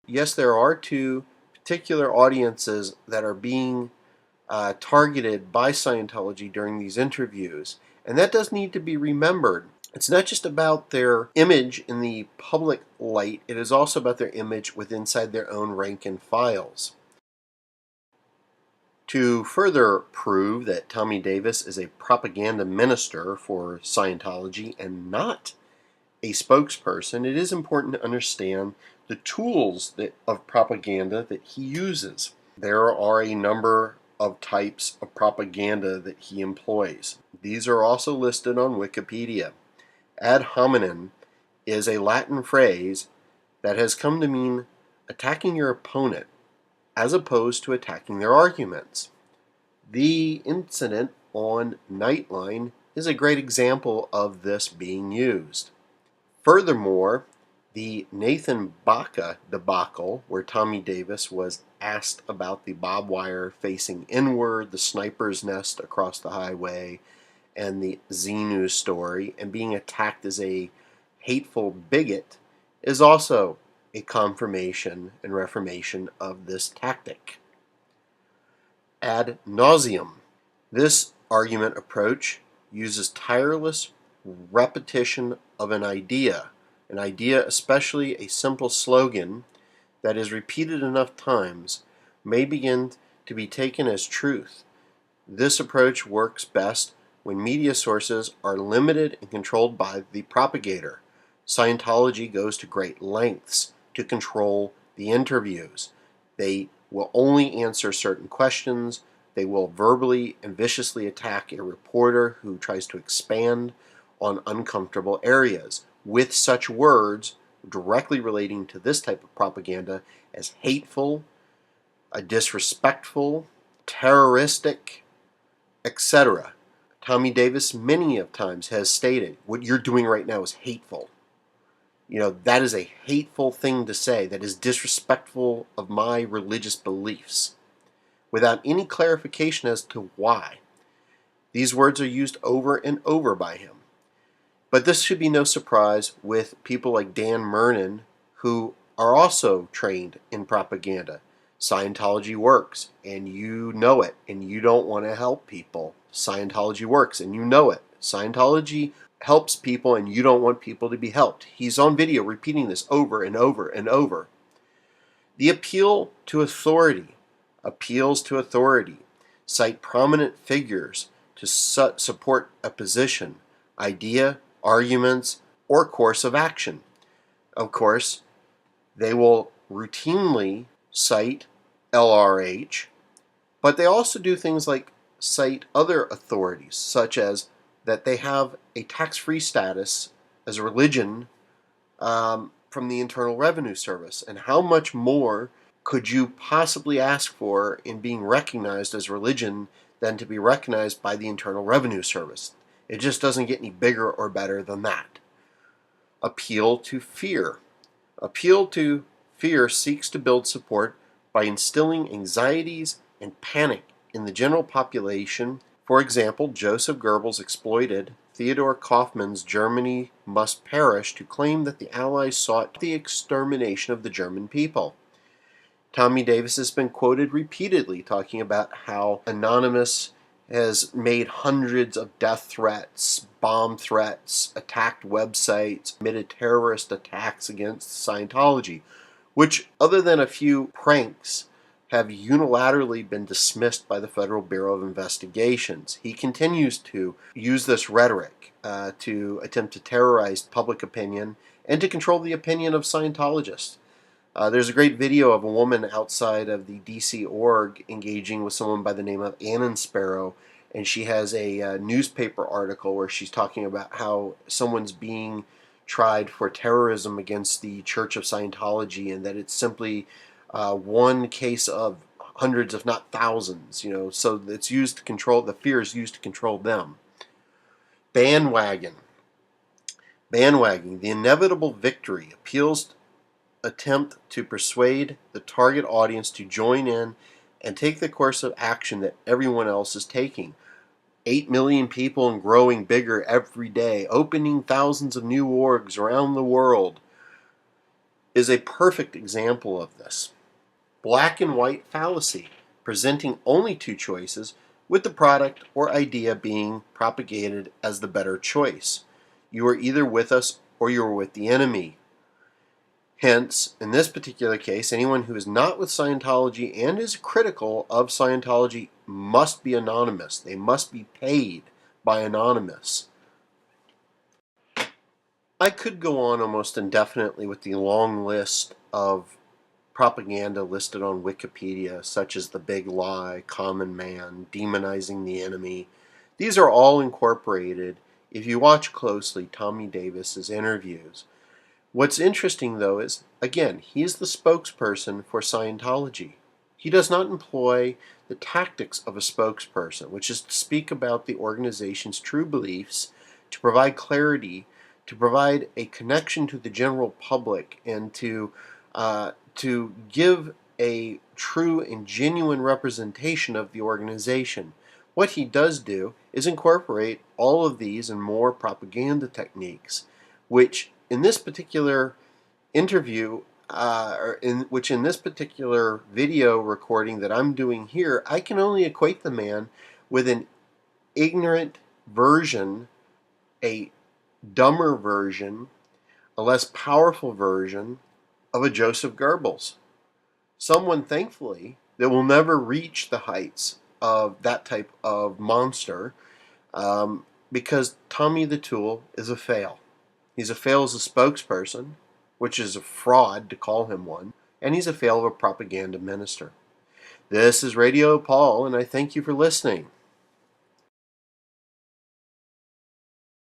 Yes, there are two particular audiences that are being targeted by Scientology during these interviews, and that does need to be remembered. It's not just about their image in the public light, it is also about their image inside their own rank and files. To further prove that Tommy Davis is a propaganda minister for Scientology and not a spokesperson, it is important to understand the tools of propaganda that he uses. There are a number of types of propaganda that he employs. These are also listed on Wikipedia. Ad hominem is a Latin phrase that has come to mean attacking your opponent as opposed to attacking their arguments. The incident on Nightline is a great example of this being used. Furthermore, the Nathan Baca debacle, where Tommy Davis was asked about the barbed wire facing inward, the sniper's nest across the highway, and the Xenu story, and being attacked as a hateful bigot, is also a confirmation and reformation of this tactic. Ad nauseum. This argument approach uses tireless repetition of an idea, especially a simple slogan that is repeated enough times, may begin to be taken as truth. This approach works best when media sources are limited and controlled by the propagator. Scientology goes to great lengths to control the interviews. They will only answer certain questions. They will verbally and viciously attack a reporter who tries to expand on uncomfortable areas with such words directly relating to this type of propaganda as hateful, disrespectful, terroristic, etc. Tommy Davis many of times has stated, what you're doing right now is hateful. That is a hateful thing to say. That is disrespectful of my religious beliefs, without any clarification as to why. These words are used over and over by him. But this should be no surprise with people like Dan Mernon, who are also trained in propaganda. Scientology works, and you know it, and you don't want to help people. Scientology works, and you know it. Scientology helps people, and you don't want people to be helped. He's on video repeating this over and over and over. The appeal to authority. Appeals to authority cite prominent figures to support a position, idea, arguments, or course of action. Of course, they will routinely cite LRH, but they also do things like cite other authorities, such as that they have a tax-free status as a religion from the Internal Revenue Service. And how much more could you possibly ask for in being recognized as religion than to be recognized by the Internal Revenue Service? It just doesn't get any bigger or better than that. Appeal to fear. Appeal to fear seeks to build support by instilling anxieties and panic in the general population. For example, Joseph Goebbels exploited Theodor Kaufmann's Germany Must Perish to claim that the Allies sought the extermination of the German people. Tommy Davis has been quoted repeatedly talking about how Anonymous has made hundreds of death threats, bomb threats, attacked websites, committed terrorist attacks against Scientology, which, other than a few pranks, have unilaterally been dismissed by the Federal Bureau of Investigations. He continues to use this rhetoric to attempt to terrorize public opinion and to control the opinion of Scientologists. There's a great video of a woman outside of the DC org engaging with someone by the name of Annan Sparrow, and she has a newspaper article where she's talking about how someone's being tried for terrorism against the Church of Scientology, and that it's simply one case of hundreds, if not thousands. So it's used to control, the fear is used to control them. Bandwagon. The inevitable victory appeals attempt to persuade the target audience to join in and take the course of action that everyone else is taking. 8 million people and growing bigger every day, opening thousands of new orgs around the world. is a perfect example of this. Black and white fallacy, presenting only two choices, with the product or idea being propagated as the better choice. You are either with us or you are with the enemy. Hence, in this particular case, anyone who is not with Scientology and is critical of Scientology must be anonymous. They must be paid by Anonymous. I could go on almost indefinitely with the long list of propaganda listed on Wikipedia, such as the big lie, common man, demonizing the enemy. These are all incorporated if you watch closely Tommy Davis's interviews. What's interesting, though, is, again, he is the spokesperson for Scientology. He does not employ the tactics of a spokesperson, which is to speak about the organization's true beliefs, to provide clarity, to provide a connection to the general public, and to give a true and genuine representation of the organization. What he does do is incorporate all of these and more propaganda techniques, which in this particular interview, which in this particular video recording that I'm doing here, I can only equate the man with an ignorant version, a dumber version, a less powerful version of a Joseph Goebbels. Someone, thankfully, that will never reach the heights of that type of monster, because Tommy the Tool is a fail. He's a fail as a spokesperson, which is a fraud to call him one, and he's a fail of a propaganda minister. This is Radio Paul, and I thank you for listening.